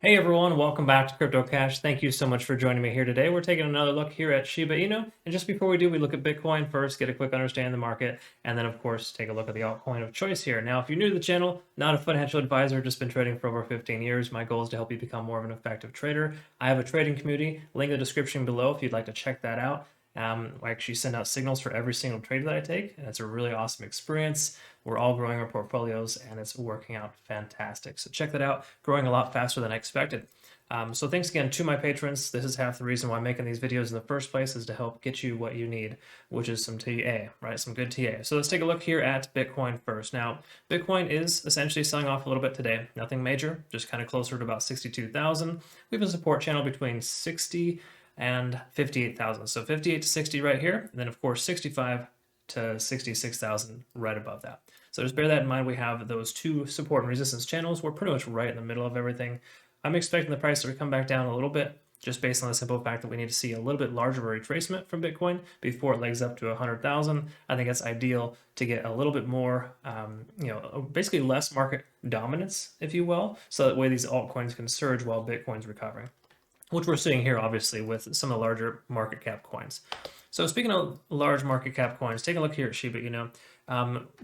Hey everyone, welcome back to CryptoCache. Thank you so much for joining me here today. We're taking another look here at Shiba Inu. And just before we do, we look at Bitcoin first, get a quick understanding of the market, and then of course take a look at the altcoin of choice here. Now, if you're new to the channel, not a financial advisor, just been trading for over 15 years, my goal is to help you become more of an effective trader. I have a trading community, link in the description below if you'd like to check that out. I actually send out signals for every single trade that I take, and it's a really awesome experience. We're all growing our portfolios, and it's working out fantastic. So check that out, growing a lot faster than I expected. So thanks again to my patrons. This is half the reason why I'm making these videos in the first place, is to help get you what you need, which is some TA, right? Some good TA. So let's take a look here at Bitcoin first. Now, Bitcoin is essentially selling off a little bit today. Nothing major, just kind of closer to about 62,000. We have a support channel between 60 and 58,000. So 58 to 60 right here, and then of course 65 to 66,000 right above that. So just bear that in mind. We have those two support and resistance channels. We're pretty much right in the middle of everything. I'm expecting the price to come back down a little bit, just based on the simple fact that we need to see a little bit larger of a retracement from Bitcoin before it legs up to 100,000. I think it's ideal to get a little bit more, basically less market dominance, if you will, so that way these altcoins can surge while Bitcoin's recovering, which we're seeing here, obviously, with some of the larger market cap coins. So speaking of large market cap coins, take a look here at Shiba Inu.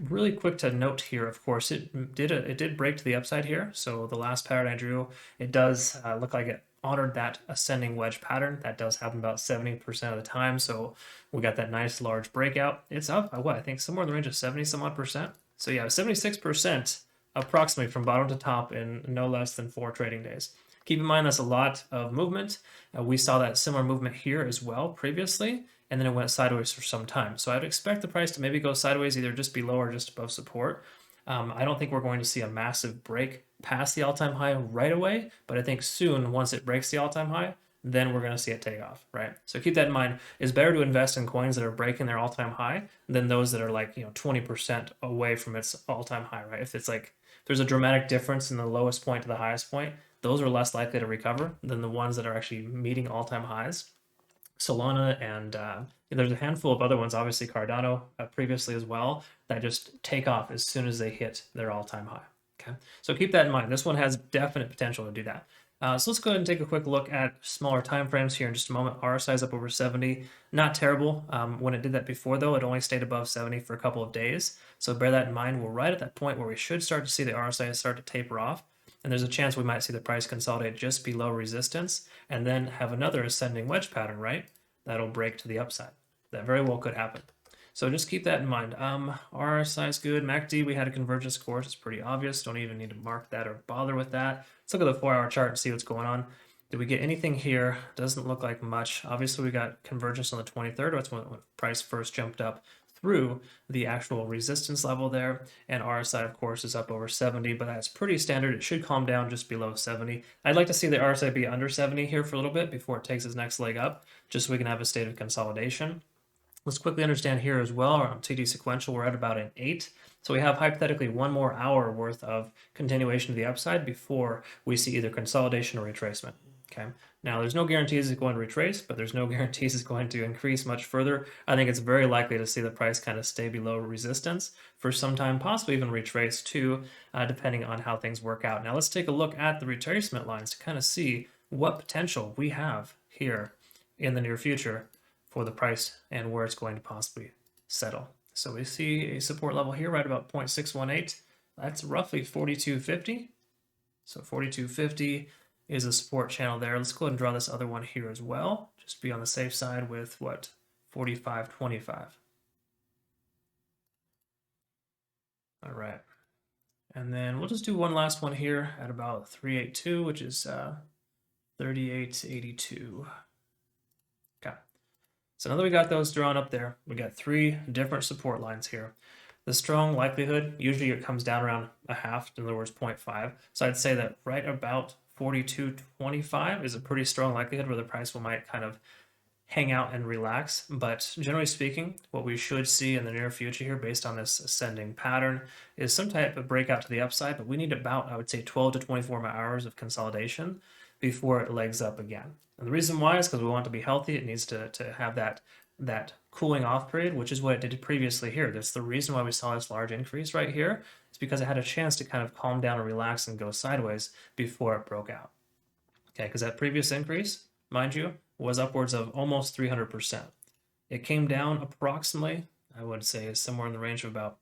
Really quick to note here, of course, it did break to the upside here. So the last pattern I drew, it does look like it honored that ascending wedge pattern. That does happen about 70% of the time. So we got that nice large breakout. It's up by what? I think somewhere in the range of 70 some odd percent. So yeah, 76% approximately from bottom to top in no less than 4 trading days. Keep in mind that's a lot of movement. We saw that similar movement here as well previously, and then it went sideways for some time. So I'd expect the price to maybe go sideways, either just below or just above support. I don't think we're going to see a massive break past the all-time high right away, but I think soon, once it breaks the all-time high, then we're going to see it take off, right? So keep that in mind. It's better to invest in coins that are breaking their all-time high than those that are like 20% away from its all-time high, right? If it's like there's a dramatic difference in the lowest point to the highest point, those are less likely to recover than the ones that are actually meeting all-time highs. Solana and there's a handful of other ones, obviously Cardano previously as well, that just take off as soon as they hit their all-time high. Okay, so keep that in mind. This one has definite potential to do that. So let's go ahead and take a quick look at smaller time frames here in just a moment. RSI is up over 70. Not terrible. When it did that before, though, it only stayed above 70 for a couple of days. So bear that in mind. We're right at that point where we should start to see the RSI start to taper off. And there's a chance we might see the price consolidate just below resistance and then have another ascending wedge pattern, right? That'll break to the upside. That very well could happen. So just keep that in mind. RSI is good. MACD, we had a convergence course. It's pretty obvious. Don't even need to mark that or bother with that. Let's look at the 4-hour chart and see what's going on. Did we get anything here? Doesn't look like much. Obviously, we got convergence on the 23rd. That's when price first jumped up through the actual resistance level there. And RSI, of course, is up over 70, but that's pretty standard. It should calm down just below 70. I'd like to see the RSI be under 70 here for a little bit before it takes its next leg up, just so we can have a state of consolidation. Let's quickly understand here as well, on TD sequential, we're at about an 8. So we have hypothetically 1 more hour worth of continuation to the upside before we see either consolidation or retracement. Okay. Now, there's no guarantees it's going to retrace, but there's no guarantees it's going to increase much further. I think it's very likely to see the price kind of stay below resistance for some time, possibly even retrace too, depending on how things work out. Now, let's take a look at the retracement lines to kind of see what potential we have here in the near future for the price and where it's going to possibly settle. So we see a support level here right about 0.618. That's roughly 42.50. So 42.50 is a support channel there. Let's go ahead and draw this other one here as well. Just be on the safe side with what? 45.25. All right. And then we'll just do one last one here at about 382, which is 38.82. Okay. So now that we got those drawn up there, we got 3 different support lines here. The strong likelihood, usually it comes down around a half, in other words, 0.5. So I'd say that right about 42.25 is a pretty strong likelihood where the price might kind of hang out and relax. But generally speaking, what we should see in the near future here, based on this ascending pattern, is some type of breakout to the upside. But we need about, I would say, 12 to 24 more hours of consolidation before it legs up again. And the reason why is because we want it to be healthy. It needs to have that cooling off period, which is what it did previously here. That's the reason why we saw this large increase right here. It's because it had a chance to kind of calm down and relax and go sideways before it broke out. Okay, because that previous increase, mind you, was upwards of almost 300%. It came down approximately, I would say, somewhere in the range of about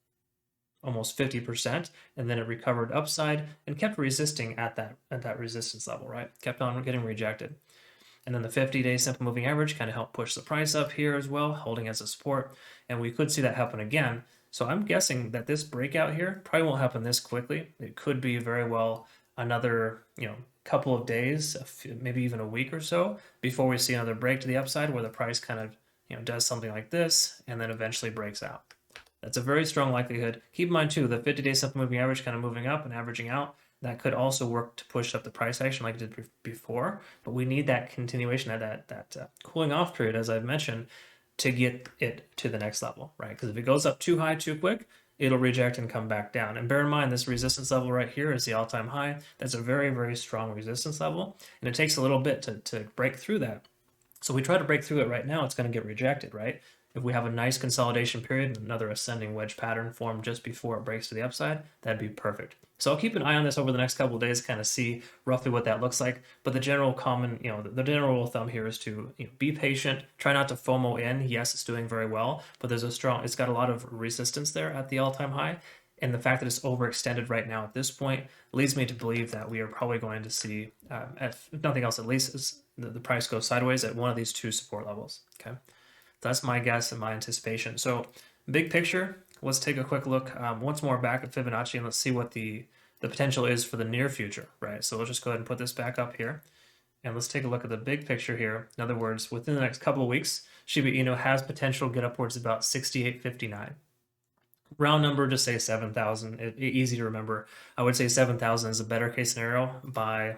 almost 50%, and then it recovered upside and kept resisting at that resistance level, right? Kept on getting rejected. And then the 50-day simple moving average kind of helped push the price up here as well, holding as a support. And we could see that happen again. So I'm guessing that this breakout here probably won't happen this quickly. It could be very well another, couple of days, maybe even a week or so before we see another break to the upside where the price kind of, does something like this and then eventually breaks out. That's a very strong likelihood. Keep in mind too, the 50-day simple moving average kind of moving up and averaging out. That could also work to push up the price action like it did before, but we need that continuation of that cooling off period, as I've mentioned, to get it to the next level, right? Because if it goes up too high too quick, it'll reject and come back down. And bear in mind, this resistance level right here is the all-time high. That's a very, very strong resistance level, and it takes a little bit to break through that. So we try to break through it right now, it's going to get rejected, right? If we have a nice consolidation period, another ascending wedge pattern formed just before it breaks to the upside, that'd be perfect. So I'll keep an eye on this over the next couple of days, kind of see roughly what that looks like. But the general the general rule of thumb here is to be patient, try not to FOMO in. Yes, it's doing very well, but it's got a lot of resistance there at the all-time high. And the fact that it's overextended right now at this point leads me to believe that we are probably going to see, if nothing else, at least the price goes sideways at one of these two support levels. Okay. That's my guess and my anticipation. So big picture, let's take a quick look once more back at Fibonacci and let's see what the potential is for the near future, right? So we'll just go ahead and put this back up here. And let's take a look at the big picture here. In other words, within the next couple of weeks, Shiba Inu has potential to get upwards about 68.59. Round number, just say 7,000. Easy to remember. I would say 7,000 is a better case scenario by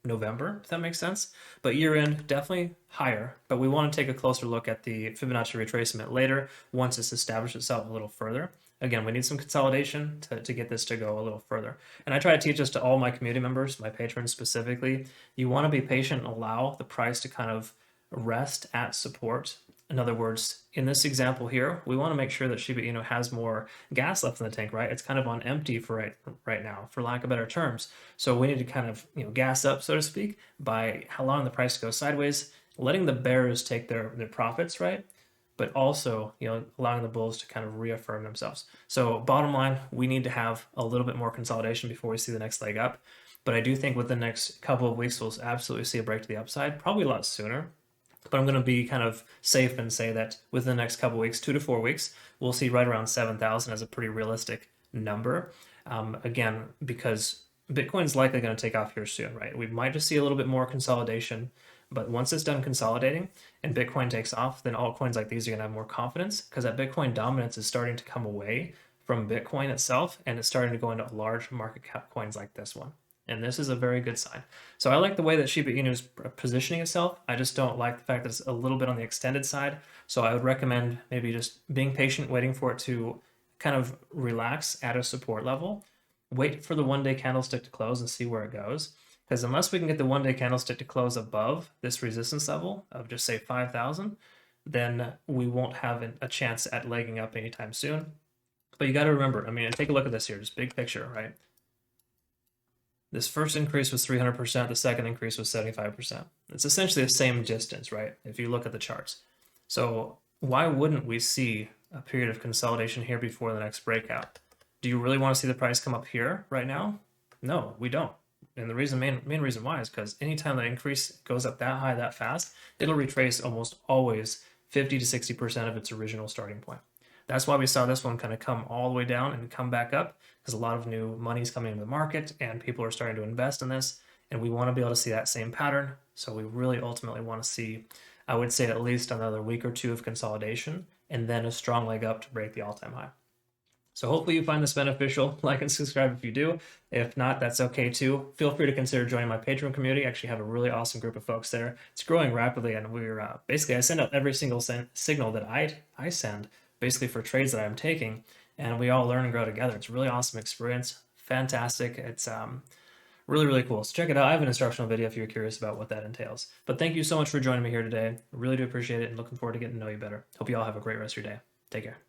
November, if that makes sense. But year end, definitely higher. But we want to take a closer look at the Fibonacci retracement later once it's established itself a little further. Again, we need some consolidation to get this to go a little further. And I try to teach this to all my community members, my patrons specifically. You want to be patient and allow the price to kind of rest at support. In other words, in this example here, we want to make sure that Shiba Inu has more gas left in the tank, right? It's kind of on empty for right now, for lack of better terms. So we need to kind of gas up, so to speak, by allowing the price to go sideways, letting the bears take their profits, right? But also allowing the bulls to kind of reaffirm themselves. So bottom line, we need to have a little bit more consolidation before we see the next leg up. But I do think with the next couple of weeks, we'll absolutely see a break to the upside, probably a lot sooner. But I'm going to be kind of safe and say that within the next couple of weeks, 2 to 4 weeks, we'll see right around 7,000 as a pretty realistic number. Again, because Bitcoin's likely going to take off here soon, right? We might just see a little bit more consolidation, but once it's done consolidating and Bitcoin takes off, then altcoins like these are going to have more confidence because that Bitcoin dominance is starting to come away from Bitcoin itself, and it's starting to go into large market cap coins like this one. And this is a very good sign. So I like the way that Shiba Inu is positioning itself. I just don't like the fact that it's a little bit on the extended side. So I would recommend maybe just being patient, waiting for it to kind of relax at a support level. Wait for the one-day candlestick to close and see where it goes. Because unless we can get the one-day candlestick to close above this resistance level of just say 5,000, then we won't have a chance at legging up anytime soon. But you got to remember, take a look at this here, just big picture, right? This first increase was 300%, the second increase was 75%. It's essentially the same distance, right? If you look at the charts. So why wouldn't we see a period of consolidation here before the next breakout? Do you really want to see the price come up here right now? No, we don't. And the main reason why is because anytime that increase goes up that high, that fast, it'll retrace almost always 50 to 60% of its original starting point. That's why we saw this one kind of come all the way down and come back up, because a lot of new money is coming into the market and people are starting to invest in this. And we want to be able to see that same pattern. So we really ultimately want to see, I would say, at least another week or two of consolidation and then a strong leg up to break the all-time high. So hopefully you find this beneficial. Like and subscribe if you do. If not, that's okay too. Feel free to consider joining my Patreon community. I actually have a really awesome group of folks there. It's growing rapidly, and we're basically, I send out every single signal that I send basically for trades that I'm taking, and we all learn and grow together. It's a really awesome experience. Fantastic. It's really, really cool. So check it out. I have an instructional video if you're curious about what that entails. But thank you so much for joining me here today. I really do appreciate it and looking forward to getting to know you better. Hope you all have a great rest of your day. Take care.